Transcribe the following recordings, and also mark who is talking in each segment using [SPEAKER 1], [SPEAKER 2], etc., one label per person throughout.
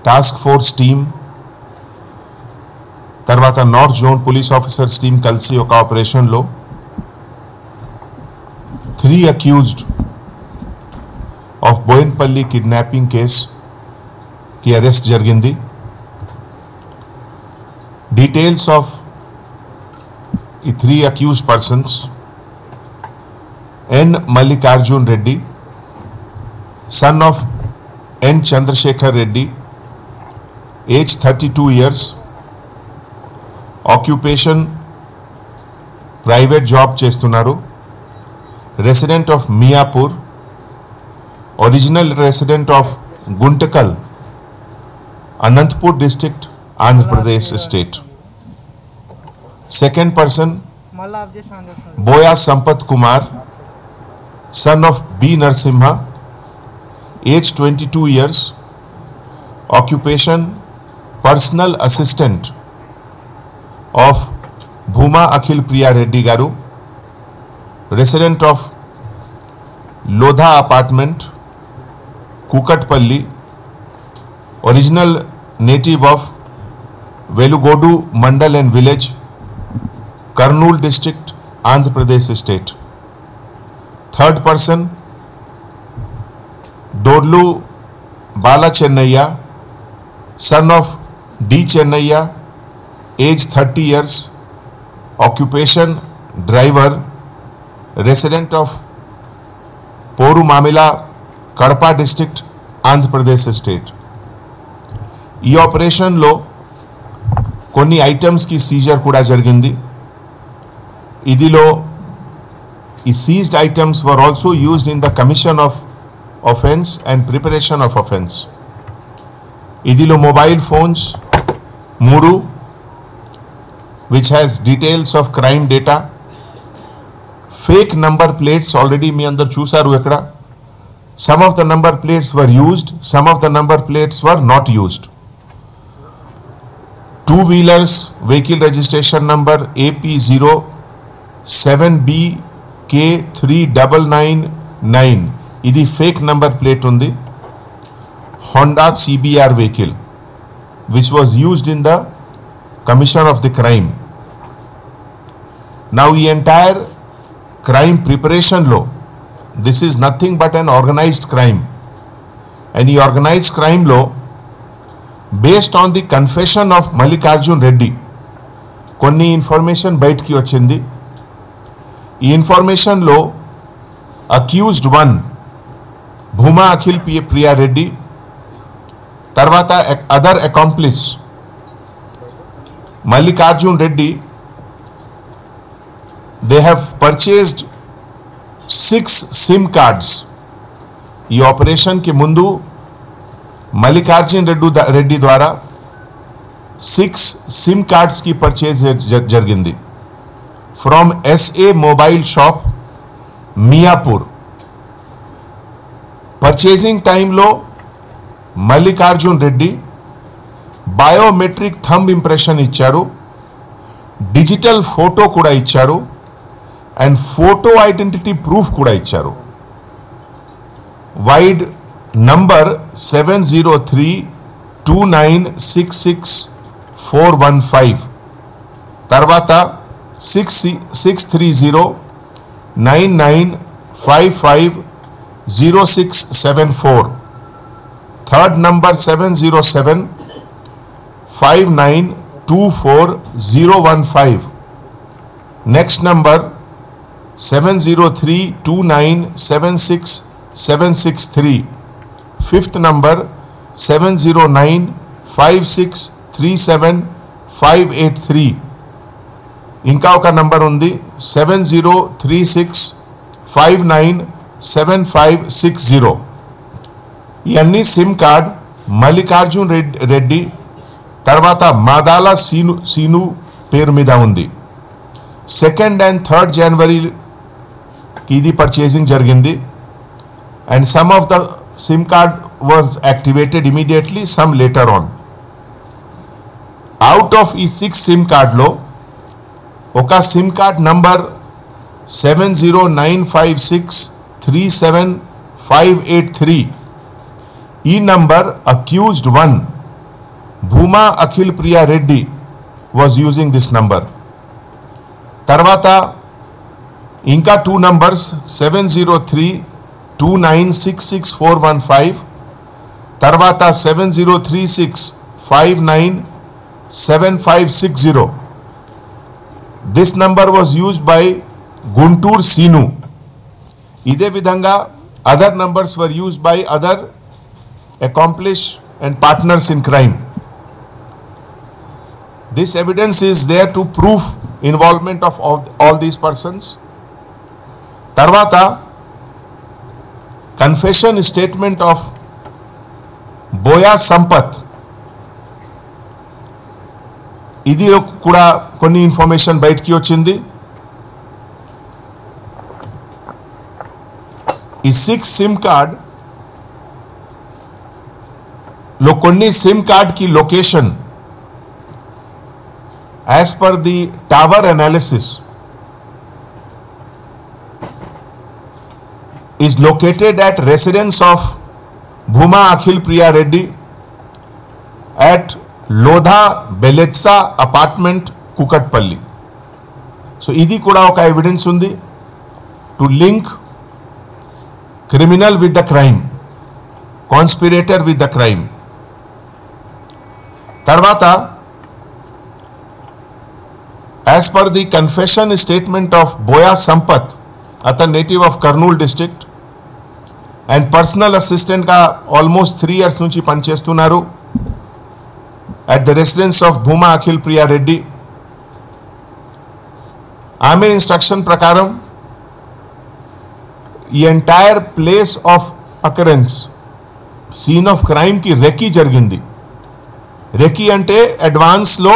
[SPEAKER 1] Task force team, తర్వాత north zone police officers team కలిసి ఒక ఆపరేషన్లో 3 అక్యూజ్డ్ ఆఫ్ బోయిన్పల్లి కిడ్నాపింగ్ కేసుకి అరెస్ట్ జరిగింది. డీటెయిల్స్ ఆఫ్ ఈ 3 accused persons: N Mallikarjun Reddy, son of N Chandrashekar Reddy, age 32 years, occupation private job చేస్తున్నారు, resident of Miyapur, original resident of Guntakal, Anantapur district, Andhra Pradesh state. Second person Boya Sampath Kumar, son of B Narasimha, age 22 years, occupation personal assistant of Bhuma Akhil Priya Reddy Garu, resident of Lodha apartment, Kukatpalli, original native of Velugodu Mandal and village, Kurnool district, Andhra Pradesh state. Third person Dorlu Bala Chennaiya, son of D Chennaiya, age 30 years, occupation driver, resident of Poru Mamila, Kadapa district, Andhra Pradesh state. ఈ ఆపరేషన్లో కొన్ని ఐటమ్స్కి Caesar కూడా జరిగింది. ఇదిలో ఈ seized items were also used in the commission of offense and preparation of offense. ఇదిలో mobile phones 3 which has details of crime data, fake number plates already మీ అందరు చూసారు ఇక్కడ. Some of the number plates were used, some of the number plates were not used. 2-wheelers vehicle registration number AP07BK3999 ఇది fake number plate ఉంది. Honda CBR vehicle which was used in the commission of the crime. Now the entire crime preparation law, this is nothing but an organized crime, and the organized crime law based on the confession of Mallikarjun Reddy konni information బయటికి వచ్చింది. ఈ information లో accused 1 Bhuma Akhil Priya Reddy, తర్వాత other accomplice Mallikarjun Reddy, they have purchased 6 SIM cards. ఈ operation కి ముందు మల్లికార్జున్ రెడ్డి ద్వారా 6 SIM cards కి పర్చేజ్ జరిగింది from SA mobile shop Miyapur. Purchasing టైంలో Mallikarjun Reddy biometric thumb impression ఇచ్చారు, డిజిటల్ ఫోటో కూడా ఇచ్చారు, అండ్ ఫోటో ఐడెంటిటీ ప్రూఫ్ కూడా ఇచ్చారు. వైడ్ నంబర్ 7032966415, తర్వాత 630995500674, third number 70759240015, next number 7032976763, fifth number 7095637583, ఇంకా ఒక నంబర్ ఉంది 7036597560. ఇవన్నీ సిమ్ కార్డ్ మల్లికార్జున్ రెడ్డి తర్వాత మాదాల సీను పేరు మీద ఉంది. 2nd and 3rd January ఇది పర్చేసింగ్ జరిగింది, and some of the SIM card was activated immediately, some later on. Out of ఈ 6 సిమ్ కార్డ్లో ఒక సిమ్ కార్డ్ నంబర్ 7095637583, ఈ number accused 1 Bhuma Akhil Priya Reddy was using this number. Tarvata inka 2 numbers 70329664415, tarvata 7036597560. This number was used by Guntur Sinu. Ide vidhanga other numbers were used by other accomplices and partners in crime. This evidence is there to prove involvement of all these persons. Tarvata confession statement of Boya Sampath. Idi kuda konni information bayitiki ochindi. ఈ 6 SIM card లో కొన్ని SIM card की location as per the tower analysis is located at residence of Bhuma Akhil Priya Reddy at Lodha Beletsa apartment Kukatpalli. So idi kuda oka evidence undi to link criminal with the crime, conspirator with the crime. Tarvata, as per the confession statement of Boya Sampath, a native of Kurnool district and personal assistant ka almost 3 years nunchi panchestunaru at the residence of Bhuma Akhil Priya Reddy. Ame instruction prakaram ఈ entire place of occurrence scene of crime కి recce జరిగింది. Recce అంటే అడ్వాన్స్లో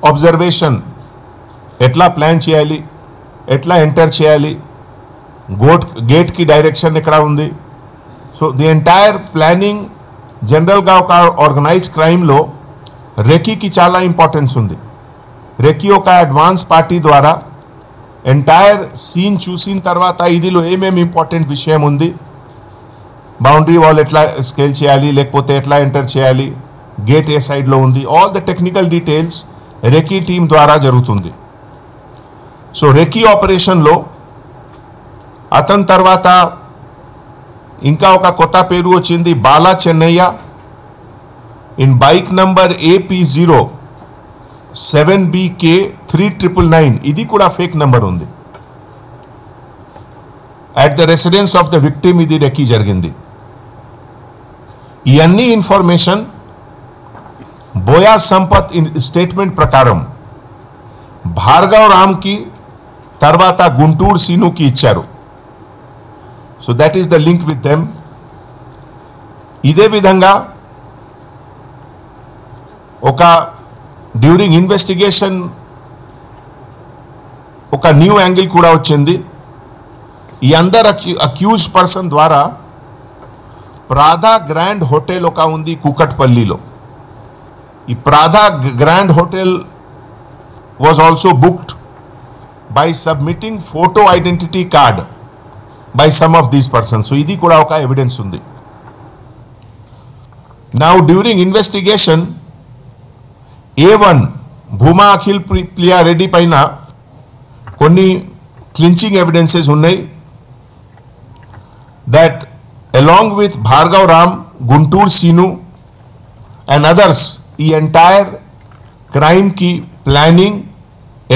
[SPEAKER 1] observation, ఎట్లా plan చేయాలి, ఎట్లా enter చేయాలి, గేట్కి direction ఎక్కడ ఉంది. సో ది ఎంటైర్ ప్లానింగ్ జనరల్గా ఒక ఆర్గనైజ్ క్రైమ్లో రెకీకి చాలా ఇంపార్టెన్స్ ఉంది. రెకీ ఒక అడ్వాన్స్ పార్టీ ద్వారా ఎంటైర్ సీన్ చూసిన తర్వాత ఇదిలో ఏమేమి ఇంపార్టెంట్ విషయం ఉంది, బౌండరీ వాల్ ఎట్లా స్కేల్ చేయాలి, లేకపోతే ఎట్లా ఎంటర్ చేయాలి, గేట్ ఏ సైడ్లో ఉంది, all the technical details reiki team ద్వారా జరుగుతుంది. సో రెకీ ఆపరేషన్లో అతని తర్వాత ఇంకా ఒక కొత్త పేరు వచ్చింది, Bala Chennaiah in bike number AP07BK39. ఇది కూడా ఫేక్ నంబర్ ఉంది. At the residence of the victim ఇది రెకీ జరిగింది. ఈ అన్ని ఇన్ఫర్మేషన్ బోయా సంపత్ స్టేట్మెంట్ ప్రకారం భార్గవ్ రామ్ కి తర్వాత గుంటూరు సీనుకి ఇచ్చారు. So that is the link with them. ఇదే విధంగా ఒక డ్యూరింగ్ ఇన్వెస్టిగేషన్ ఒక న్యూ యాంగిల్ కూడా వచ్చింది. ఈ అందరు అక్యూజ్ పర్సన్ ద్వారా ప్రాదా గ్రాండ్ హోటల్ ఒక ఉంది కూకట్పల్లిలో. ఈ Prada grand hotel was also booked by submitting photo identity card by some of these persons. So ఇది కూడా ఒక ఎవిడెన్స్ ఉంది. Now during investigation A1 Bhuma Akhil Priya Reddy పైన కొన్ని క్లించింగ్ ఎవిడెన్సెస్ ఉన్నాయి. That along with Bhargav Ram, Guntur Sinu and others, the entire crime ki planning,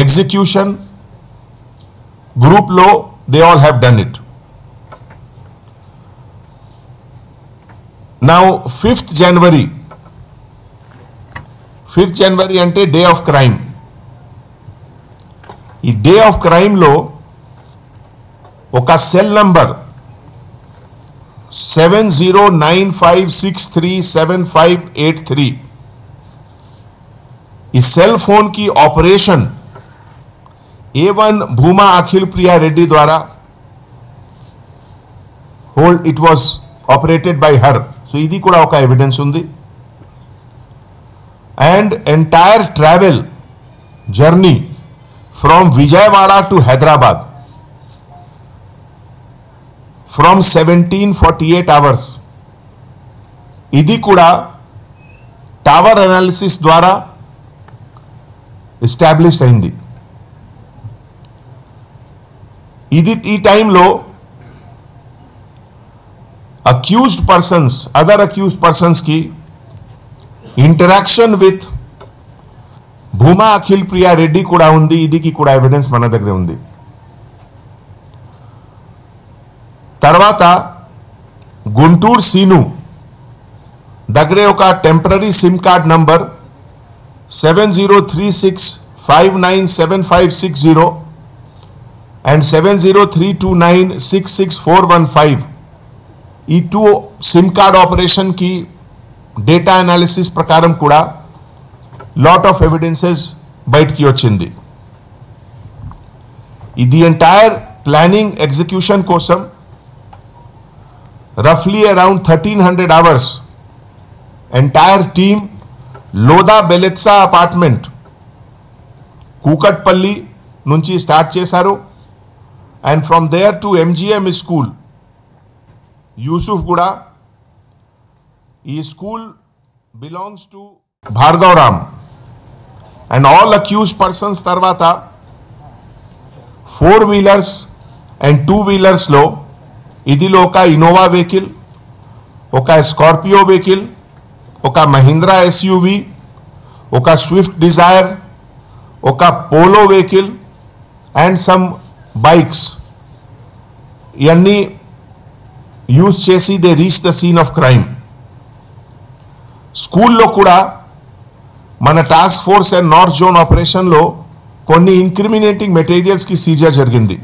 [SPEAKER 1] execution, group law, they all have done it. Now 5th January ante day of crime. ఈ day of crime లో ఒక cell number 7095637583 ఈ cell phone की operation A1 भूमा अखिल प्रिया रेड्डी द्वारा hold it was operated by her. So ఇది కూడా ఒక ఎవిడెన్స్ ఉంది. And entire travel journey from Vijayawada to Hyderabad from 1748 hours. ఇది కూడా టవర్ అనాలిసిస్ ద్వారా ఎస్టాబ్లిష్ అయింది. ఇది ఈ టైంలో accused persons, other accused persons కి ఇంటరాక్షన్ విత్ భూమా అఖిల్ ప్రియా రెడ్డి కూడా ఉంది. ఇదికి కూడా ఎవిడెన్స్ మన దగ్గర ఉంది. తర్వాత గుంటూరు సీను దగ్గరే ఒక temporary SIM card number 7036597560 and 7032966415 ఈ 2 సిమ్ కార్డ్ ఆపరేషన్ కి డేటా అనాలిసిస్ ప్రకారం కూడా లాట్ ఆఫ్ ఎవిడెన్సెస్ బయటికి వచ్చింది. ఇది ఎంటైర్ ప్లానింగ్ ఎగ్జిక్యూషన్ కోసం రఫ్లీ around 1300 hours entire team Lodha Bellezza apartment Kukatpally నుంచి స్టార్ట్ చేశారు. And from there to MGM school Yousuf కూడా. ఈ school belongs to Bhargav Ram and all accused persons. తర్వాత 4 వీలర్స్ అండ్ 2 వీలర్స్ లో ఇదిలో ఒక ఇన్నోవా వెహికల్, ఒక స్కార్పియో వెహికల్, ఒక మహీంద్రా ఎస్యూవి, ఒక స్విఫ్ట్ డిజైర్, ఒక Polo vehicle and some bikes ఇవన్నీ యూజ్ చేసి they reach the scene of crime. స్కూల్లో కూడా మన task force and north zone ఆపరేషన్లో కొన్ని ఇన్క్రిమినేటింగ్ మెటీరియల్స్కి సీజర్ జరిగింది.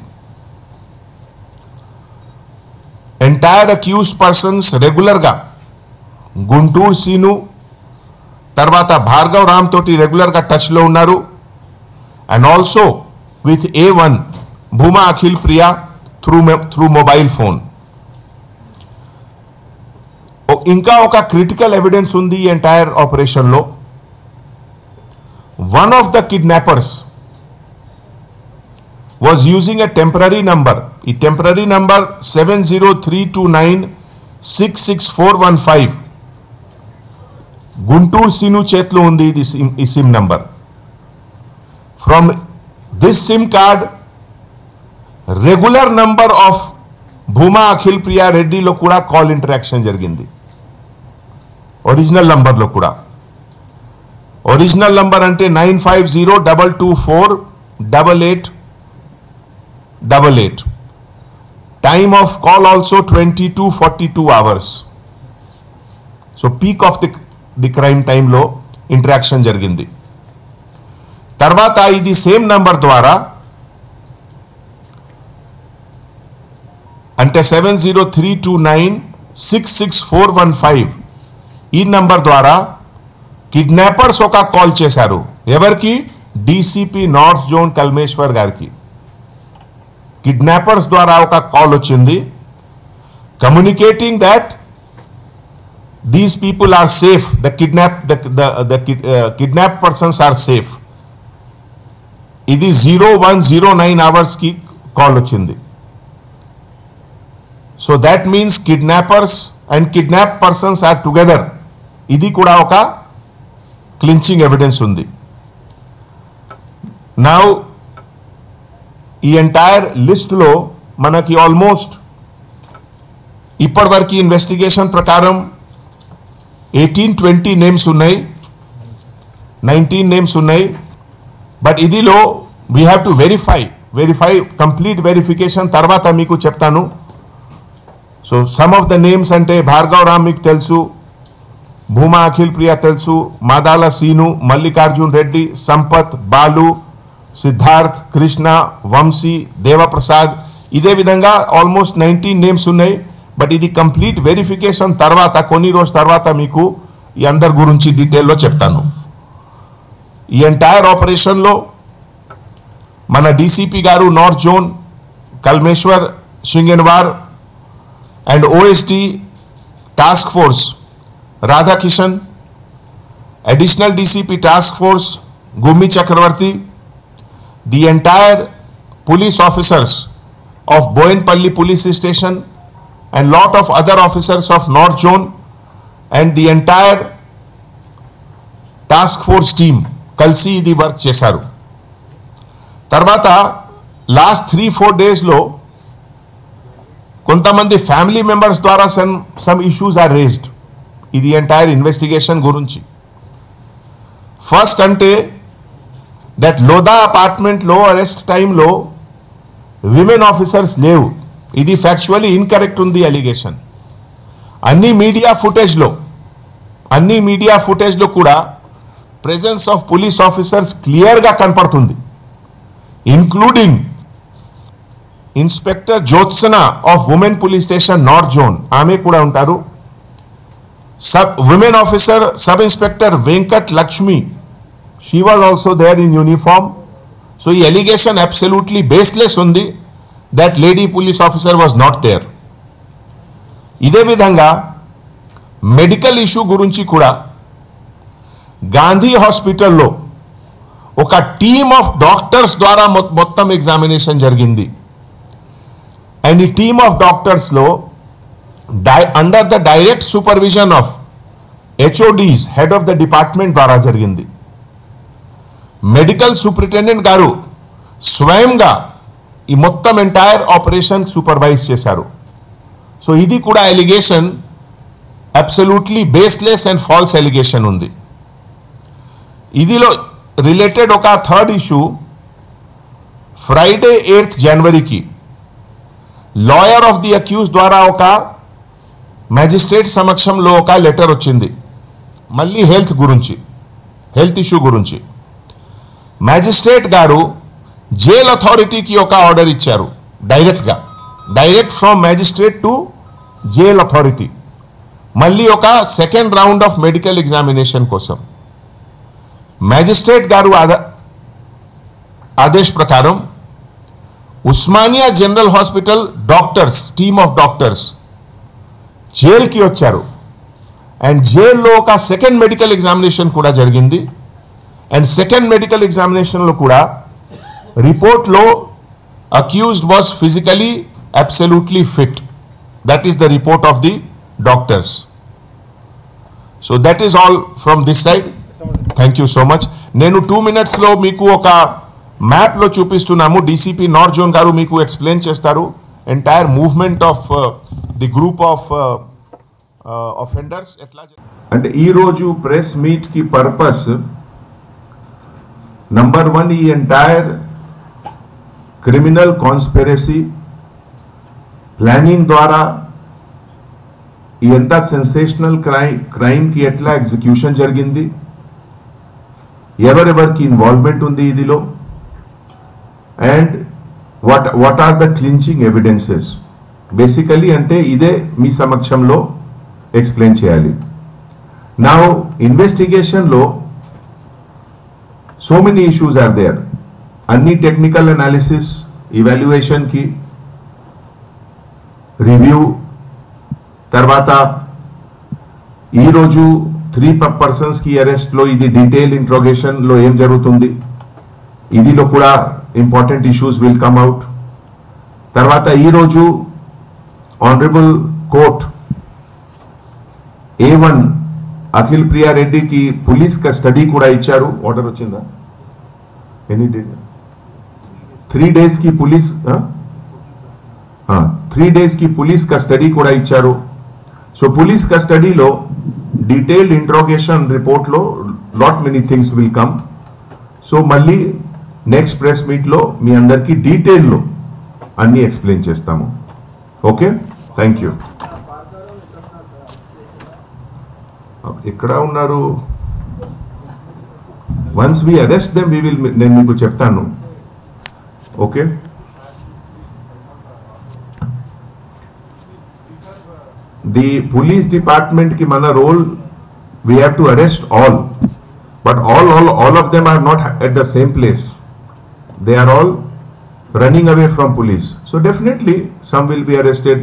[SPEAKER 1] ఎంటైర్ అక్యూజ్డ్ పర్సన్స్ రెగ్యులర్గా గుంటూరు సీను తర్వాత భార్గవ్ రామ్ తోటి రెగ్యులర్గా టచ్లో ఉన్నారు. And also with A1 Bhuma Akhil Priya through mobile phone. ఇంకా ఒక క్రిటికల్ ఎవిడెన్స్ ఉంది ఈ ఎంటైర్ ఆపరేషన్లో. One of the kidnappers was using a temporary number. ఈ temporary number 7032966415 గుంటూరు సీను చేతిలో ఉంది ఈ sim number. From this sim card regular number of Bhuma Akhil Priya రెడ్డిలో కూడా కాల్ ఇంటరాక్షన్ జరిగింది. ఒరిజినల్ నంబర్లో కూడా. ఒరిజినల్ నంబర్ అంటే 9502248888. Time of call also 22:42 hours. So peak of the crime time లో ఇంటరాక్షన్ జరిగింది. తర్వాత ఇది సేమ్ నంబర్ ద్వారా అంటే 7032966415 ఈ నంబర్ ద్వారా కిడ్నాపర్స్ ఒక కాల్ చేశారు. ఎవరికి? డీసీపీ నార్త్ జోన్ కల్మేశ్వర్ గారికి. కిడ్నాపర్స్ ద్వారా ఒక కాల్ వచ్చింది communicating that these people are safe, the kidnap persons are safe. ఇది 0109 అవర్స్ కి కాల్ వచ్చింది. So that means kidnappers and kidnap persons are together. ఇది కూడా ఒక క్లించింగ్ ఎవిడెన్స్ ఉంది. నౌ ఈ ఎంటైర్ లిస్ట్లో మనకి ఆల్మోస్ట్ ఇప్పటివరకు ఇన్వెస్టిగేషన్ ప్రకారం 18-20 నేమ్స్ ఉన్నాయి, 19 నేమ్స్ ఉన్నాయి. బట్ ఇదిలో we have to verify complete verification తర్వాత మీకు చెప్తాను. So some of the names అంటే భార్గవ్ రామ్ మీకు తెలుసు, భూమా అఖిల్ ప్రియా తెలుసు, మాదాల సీను, మల్లికార్జున్ రెడ్డి, సంపత్, బాలు, సిద్ధార్థ్, కృష్ణ, వంశీ, దేవప్రసాద్. ఇదే విధంగా ఆల్మోస్ట్ 19 నేమ్స్ ఉన్నాయి. బట్ ఇది కంప్లీట్ వెరిఫికేషన్ తర్వాత కొన్ని రోజు తర్వాత మీకు ఈ అందరి గురించి డీటెయిల్లో చెప్తాను. ఈ ఎంటైర్ ఆపరేషన్లో మన డీసీపీ గారు north zone Kalmeshwar Singanwar and OST task force Radhakishan, additional DCP task force Gummi Chakravarthi, the entire police officers of Boyenpalli police station and lot of other officers of North Zone and the entire task force team కలిసి ఇది work చేశారు. తర్వాత last 3-4 డేస్లో కొంతమంది family members ద్వారా some issues are raised ఇది entire investigation గురించి. First అంటే దట్ లోదా అపార్ట్మెంట్లో అరెస్ట్ టైంలో విమెన్ ఆఫీసర్స్ లేవు, ఇది ఫ్యాక్చువల్లీ ఇన్కరెక్ట్ ఉంది అలిగేషన్. అన్ని మీడియా ఫుటేజ్లో కూడా ప్రెజెన్స్ ఆఫ్ పోలీస్ ఆఫీసర్స్ క్లియర్గా కనపడుతుంది, including inspector Jyotsna of women police station north zone, ఆమె కూడా ఉంటారు. Women officer sub inspector Venkat Lakshmi, she was also there in uniform. So ఈ ఎలిగేషన్ అబ్సల్యూట్లీ బేస్లెస్ ఉంది that lady police officer was not there. ఇదే విధంగా medical issue గురించి కూడా గాంధీ హాస్పిటల్లో ఒక టీమ్ ఆఫ్ డాక్టర్స్ ద్వారా మొత్తం ఎగ్జామినేషన్ జరిగింది. అండ్ ఈ టీమ్ ఆఫ్ డాక్టర్స్లో under the direct supervision of HODs head of the department ద్వారా జరిగింది. మెడికల్ సూపరింటెండెంట్ గారు స్వయంగా ఈ మొత్తం ఎంటైర్ ఆపరేషన్ సూపర్వైజ్ చేశారు. సో ఇది కూడా allegation absolutely baseless and false allegation ఉంది. ఇదిలో రిలేటెడ్ ఒక థర్డ్ ఇష్యూ, ఫ్రైడే 8 జనవరికి లాయర్ ఆఫ్ ది అక్యూజ్ ద్వారా ఒక మ్యాజిస్ట్రేట్ సమక్షంలో ఒక లెటర్ వచ్చింది, మళ్ళీ హెల్త్ ఇష్యూ గురించి. మ్యాజిస్ట్రేట్ గారు జైల్ అథారిటీకి ఒక ఆర్డర్ ఇచ్చారు, direct from magistrate to jail authority, మళ్ళీ ఒక second round of medical examination కోసం. మ్యాజిస్ట్రేట్ గారు ఆదేశ్ ప్రకారం Osmania general hospital doctors, team of doctors జైల్కి వచ్చారు. అండ్ జైల్లో ఒక సెకండ్ మెడికల్ ఎగ్జామినేషన్ కూడా జరిగింది. అండ్ సెకండ్ మెడికల్ ఎగ్జామినేషన్లో కూడా రిపోర్ట్లో accused was physically absolutely fit. That is the report of the doctors. So that is all from this side. Thank you so much. నేను 2 minutesలో మీకు ఒక మ్యాప్లో చూపిస్తున్నాము. డీసీపీ నార్త్ జోన్ గారు మీకు ఎక్స్ప్లెయిన్ చేస్తారు entire movement of the group of offenders ఎట్లా. అంటే ఈరోజు ప్రెస్ మీట్కి పర్పస్ నంబర్ 1 ఈ ఎంటైర్ క్రిమినల్ కాన్స్పిరసీ ప్లానింగ్ ద్వారా ఈ ఎంత సెన్సేషనల్ క్రైమ్కి ఎట్లా ఎగ్జిక్యూషన్ జరిగింది, ఎవరెవరికి ఇన్వాల్వ్మెంట్ ఉంది ఇదిలో, and what are the clinching evidences. Basically అంటే ఇదే మీ సమక్షంలో ఎక్స్ప్లెయిన్ చేయాలి. నౌ ఇన్వెస్టిగేషన్లో so many issues are there. అన్ని టెక్నికల్ అనాలిసిస్, ఇవాల్యుయేషన్కి రివ్యూ, తర్వాత ఈరోజు 3 personsకి అరెస్ట్లో ఇది డీటెయిల్ ఇంట్రోగేషన్లో ఏం జరుగుతుంది, ఇదిలో కూడా important issues will come out. తర్వాత ఈరోజు honourable court A1 Akhil Priya రెడ్డికి పోలీస్ కస్టడీ కూడా ఇచ్చారు. ఆర్డర్ వచ్చిందా? ఎనీ డే 3 daysకి పోలీస్ 3 daysకి పోలీస్ కస్టడీ కూడా ఇచ్చారు. సో పోలీస్ కస్టడీలో డీటెయిల్డ్ ఇంట్రోగేషన్ రిపోర్ట్లో lot many things will come. So మళ్ళీ నెక్స్ట్ ప్రెస్ మీట్లో మీ అందరికీ డీటెయిల్లో అన్నీ ఎక్స్ప్లెయిన్ చేస్తాము. Okay, thank you. ఎక్కడ ఉన్నారు? Once we arrest them we will, నేను మీకు చెప్తాను. ఓకే, ది పోలీస్ డిపార్ట్మెంట్ కి మన role, we have to arrest all, but all of them are not at the same place. They are all running away from police. So definitely some will be arrested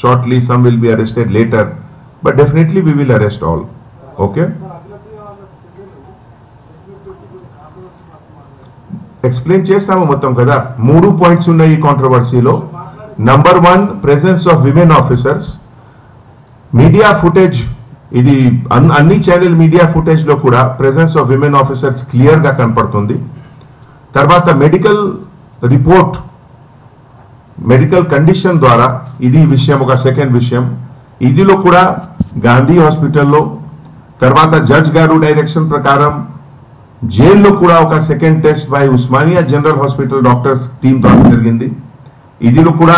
[SPEAKER 1] shortly, some will be arrested later, but definitely we will arrest all. Okay, explain చేస్తాము మొత్తం కదా. 3 points ఉన్నాయి ఈ కాంట్రవర్సీలో. Number 1, presence of women officers. Media footage ఇది అన్ని channel media footage లో కూడా presence of women officers clear గా కనపడుతుంది. తర్వాత మెడికల్ రిపోర్ట్, మెడికల్ కండిషన్ ద్వారా ఇది విషయం, ఒక సెకండ్ విషయం. ఇదిలో కూడా గాంధీ హాస్పిటల్లో తర్వాత జడ్జ్ గారు డైరెక్షన్ ప్రకారం జైల్లో కూడా ఒక second test by Osmania general hospital doctors team ద్వారా జరిగింది. ఇదిలో కూడా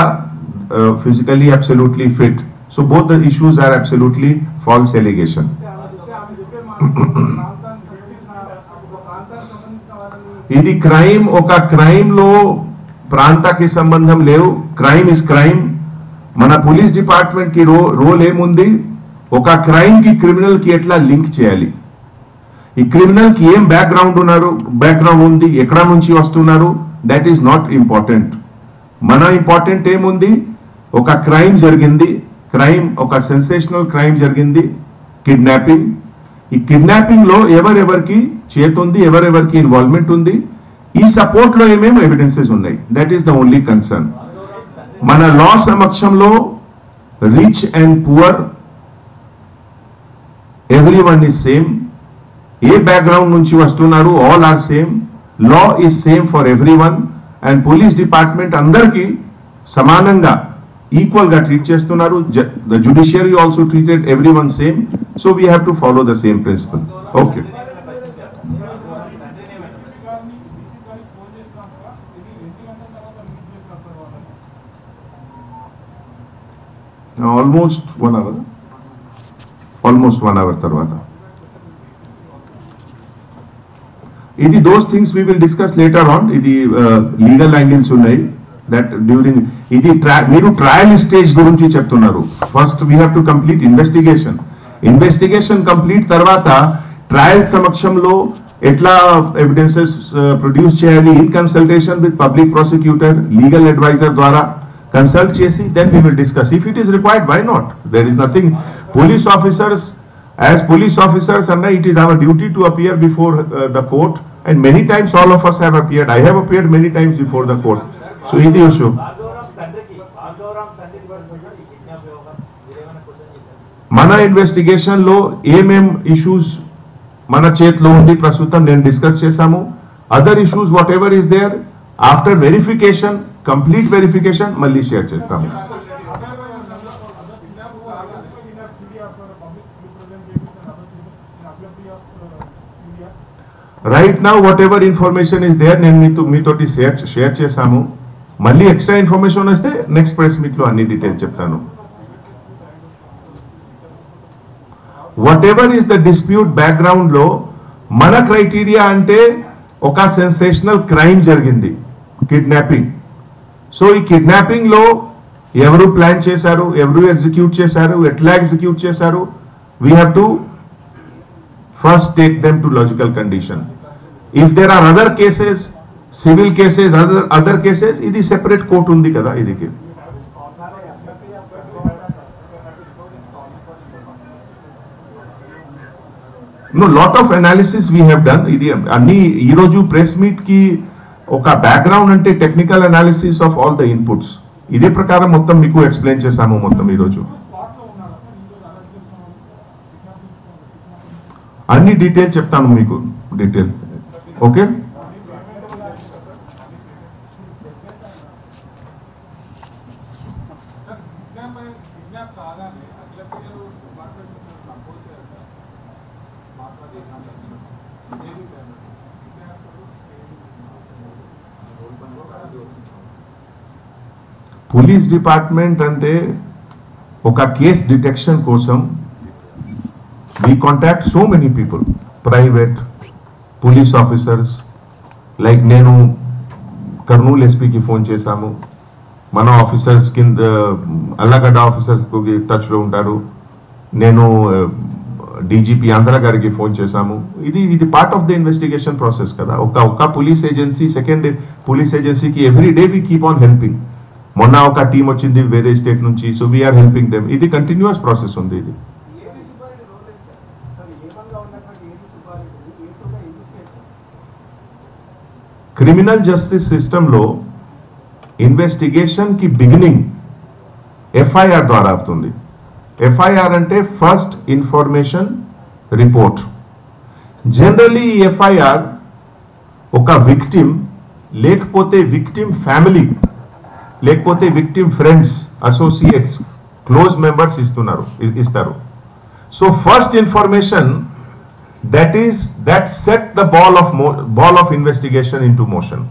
[SPEAKER 1] physically absolutely fit. So both the issues are absolutely false allegation. ఇది క్రైమ్, ఒక క్రైమ్ లో ప్రాంతానికి సంబంధం లేవు. Crime is crime. మన పోలీస్ డిపార్ట్మెంట్ కి రోల్ ఏముంది, ఒక క్రైమ్ కి క్రిమినల్ కి ఎట్లా లింక్ చేయాలి, ఈ క్రిమినల్ కి ఏం బ్యాక్గ్రౌండ్ ఉంది, ఎక్కడ నుంచి వస్తున్నారు, దట్ ఈస్ నాట్ ఇంపార్టెంట్. మన ఇంపార్టెంట్ ఏముంది, ఒక క్రైమ్ జరిగింది, ఒక సెన్సేషనల్ క్రైమ్ జరిగింది, కిడ్నాపింగ్. ఈ కిడ్నాపింగ్ లో ఎవరెవరికి చేతుంది, ఎవరెవరికి ఇన్వాల్వ్మెంట్ ఉంది, ఈ సపోర్ట్ లో ఏమేమి ఎవిడెన్సెస్ ఉన్నాయి, that is the only concern. మన లా సమక్షంలో rich and poor everyone is same. ఏ బ్యాక్గ్రౌండ్ నుంచి వస్తున్నారు, all are same. Law is same for everyone. And police department అందరికీ సమానంగా ఈక్వల్ గా ట్రీట్ చేస్తున్నారు. The judiciary also treated everyone same. So we have to follow the same principle. Okay. Almost 1 hour తర్వాత. ఇది those things we will discuss later on. ఇది legal angles ఉన్నాయి that during ఇది మీరు ట్రయల్ స్టేజ్ గురించి చెప్తున్నారు. First we have to complete investigation complete తర్వాత trial సమక్షంలో ఎట్లా ఎవిడెన్సెస్ ప్రొడ్యూస్ చేయాలి, in consultation with public prosecutor, legal adviser ద్వారా consult chesi, then we will discuss. If it is required, why not? There is nothing. Police officers, as police officers, and it is our duty to appear before the court, and many times all of us have appeared. I have appeared many times before the court. So ఇది issue. మన investigation లో ఏమేం issues మన చేతిలో ఉంది ప్రస్తుతం నేను discuss చేశాము. Other issues whatever is there after verification, complete verification మళ్ళీ షేర్ చేస్తాము. Right now whatever information is there నేను మీతోటి షేర్ చేశాము. మళ్ళీ ఎక్స్ట్రా ఇన్ఫర్మేషన్ వస్తే నెక్స్ట్ ప్రెస్ మీట్ లో అన్ని డీటెయిల్స్ చెప్తాను. Whatever is the dispute background లో మన క్రైటీరియా అంటే ఒక సెన్సేషనల్ క్రైమ్ జరిగింది, కిడ్నాపింగ్. సో ఈ కిడ్నాపింగ్ లో ఎవరు ప్లాన్ చేశారు, ఎవరు ఎగ్జిక్యూట్ చేశారు, ఎట్లా ఎగ్జిక్యూట్ చేశారు, we have to first take them to logical condition. If there are other cases, civil cases, other cases, ఇది సెపరేట్ కోర్ట్ ఉంది కదా ఇదికి. No, lot of analysis we have done. ఇది అన్ని ఈ రోజు ప్రెస్ మీట్ కి ఒక బ్యాక్గ్రౌండ్ అంటే technical analysis of all the inputs, ఇదే ప్రకారం మొత్తం మీకు ఎక్స్ప్లెయిన్ చేశాము మొత్తం ఈ రోజు. అన్ని డీటెయిల్ చెప్తాను మీకు, డీటెయిల్. ఓకే. పోలీస్ డిపార్ట్మెంట్ అంటే ఒక కేస్ డిటెక్షన్ కోసం we contact so many people, private police officers, like నేను కర్నూలు ఎస్పీకి ఫోన్ చేశాము, మన ఆఫీసర్స్ కింద అల్లగడ్డ ఆఫీసర్స్ టచ్ లో ఉంటారు, నేను డీజీపీ ఆంధ్ర గారికి ఫోన్ చేశాము. ఇది part of the investigation process కదా. ఒక పోలీస్ ఏజెన్సీ సెకండ్ పోలీస్ ఏజెన్సీకి every day we keep on helping. మొన్న ఒక టీం వచ్చింది వేరే స్టేట్ నుంచి, సో వీఆర్ హెల్పింగ్ దెమ్. ఇది కంటిన్యూస్ ప్రాసెస్ ఉంది. ఇది క్రిమినల్ జస్టిస్ సిస్టంలో ఇన్వెస్టిగేషన్ కి బిగినింగ్ ఎఫ్ఐఆర్ ద్వారా అవుతుంది. ఎఫ్ఐఆర్ అంటే ఫస్ట్ ఇన్ఫర్మేషన్ రిపోర్ట్. జనరలీ ఈ ఎఫ్ఐఆర్ ఒక విక్టిమ్ లేకపోతే విక్టిమ్ ఫ్యామిలీ లేకపోతే victim friends associates close members ఇస్తారు. So first information that set the ball of investigation into motion.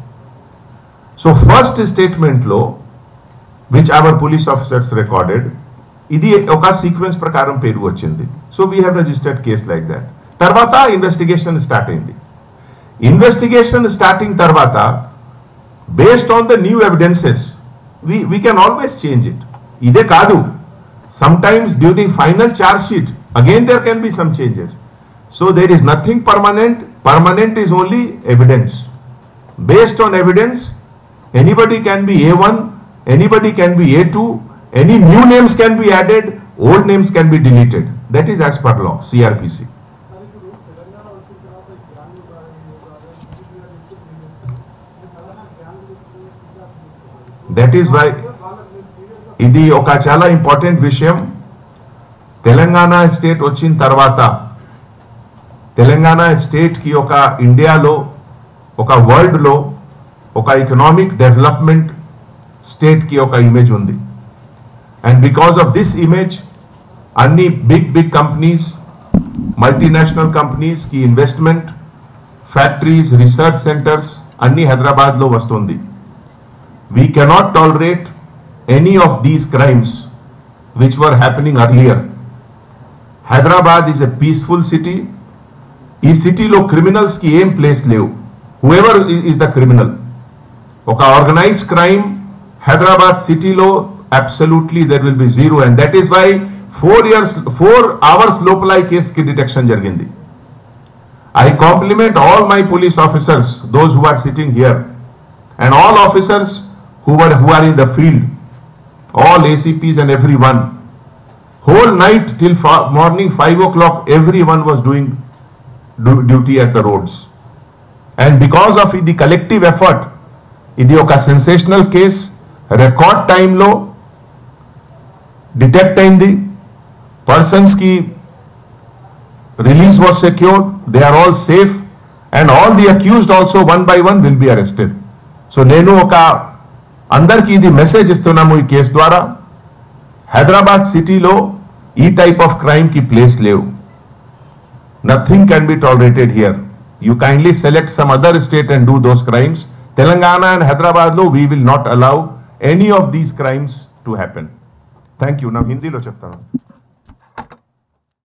[SPEAKER 1] So first statement lo which our police officers recorded, idi oka sequence prakaram peru vachindi. So we have registered case like that. Tarvata investigation start ayindi. Investigation starting tarvata, based on the new evidences, we can always change it. Ide kaadu, sometimes during final charge sheet again there can be some changes. So there is nothing permanent. Permanent is only evidence. Based on evidence, anybody can be A1, anybody can be A2, any new names can be added, old names can be deleted. That is as per law, CRPC. That is why ఇది ఒక చాలా important విషయం. Telangana state వచ్చిన తర్వాత Telangana state కి ఒక ఇండియాలో ఒక వరల్డ్ లో ఒక ఎకనామిక్ డెవలప్మెంట్ స్టేట్ కి ఒక ఇమేజ్ ఉంది. And because of this image అన్ని బిగ్ కంపెనీస్, మల్టీనేషనల్ కంపెనీస్ కి ఇన్వెస్ట్మెంట్, ఫ్యాక్టరీస్, రీసెర్చ్ సెంటర్స్ అన్ని హైదరాబాద్ లో వస్తుంది. We cannot tolerate any of these crimes which were happening earlier. Hyderabad is a peaceful city. ఈ సిటీలో క్రిమినల్స్ కి ఏం ప్లేస్ లేవు. Whoever is the criminal. ఒక ఆర్గనైజ్ క్రైమ్ హైదరాబాద్ సిటీలో absolutely there will be zero. And that is why 4 hours లోపల ఈ case కి డిటెక్షన్ జరిగింది. I compliment all my police officers, those who are sitting here, and all officers who are in the field, all ACPs and everyone. Whole night till morning 5 o'clock everyone was doing duty at the roads. And because of the collective effort, ఇది ఒక sensational case. Record టైంలో detect అయింది. Persons కి release was secured. They are all safe and all the accused also one by one will be arrested. So నేను ఒక అందరికీ ఇది message ఇస్తున్నాము ఈ కేసు ద్వారా. హైదరాబాద్ సిటీలో ఈ టైప్ ఆఫ్ క్రైమ్ కి ప్లేస్ లేవు. Nothing can be tolerated here. You kindly select some other state and do those crimes. Telangana and Hyderabad లో we will not allow any of these crimes to happen. Thank you. నా హిందీలో చెప్తాను.